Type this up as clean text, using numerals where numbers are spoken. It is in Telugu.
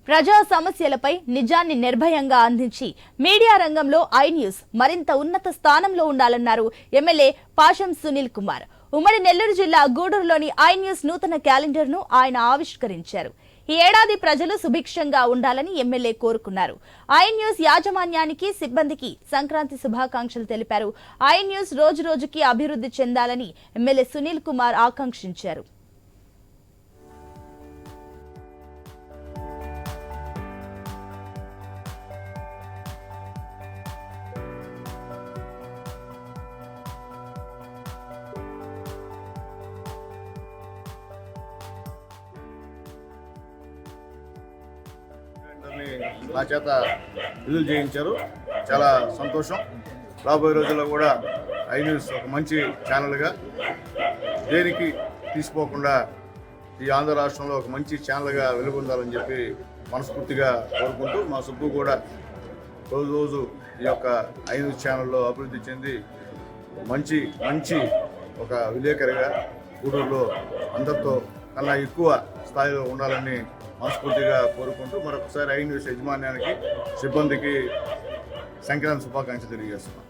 ప్రజా సమస్యలపై నిజాన్ని నిర్భయంగా అందించి మీడియా రంగంలో ఐ న్యూస్ మరింత ఉన్నత స్థానంలో ఉండాలన్నారు ఎమ్మెల్యే పాషం సునీల్ కుమార్. ఉమ్మడి నెల్లూరు జిల్లా గూడూరులోని ఐ న్యూస్ నూతన క్యాలెండర్ ను ఆయన ఆవిష్కరించారు. ఈ ఏడాది ప్రజలు సుభిక్షంగా ఉండాలని ఎమ్మెల్యే కోరుకున్నారు. ఐ న్యూస్ యాజమాన్యానికి, సిబ్బందికి సంక్రాంతి శుభాకాంక్షలు తెలిపారు. ఐ న్యూస్ రోజు రోజుకి అభివృద్ధి చెందాలని ఎమ్మెల్యే సునీల్ కుమార్ ఆకాంక్షించారు. నా చేత విడుదల చేయించారు. చాలా సంతోషం. రాబోయే రోజుల్లో కూడా ఐ న్యూస్ ఒక మంచి ఛానల్గా దేనికి తీసిపోకుండా ఈ ఆంధ్ర రాష్ట్రంలో ఒక మంచి ఛానల్గా వెలుగొందాలని చెప్పి మనస్ఫూర్తిగా కోరుకుంటూ, మా సుబ్బు కూడా రోజు ఈ యొక్క ఐ న్యూస్ ఛానల్లో అభివృద్ధి చెంది మంచి ఒక విలేకరిగా గూడూరులో అందరితో కన్నా ఎక్కువ స్థాయిలో ఉండాలని మనస్ఫూర్తిగా కోరుకుంటూ మరొకసారి ఐ న్యూస్ యజమాన్యానికి, సిబ్బందికి సంక్రాంతి శుభాకాంక్షలు తెలియజేస్తున్నాం.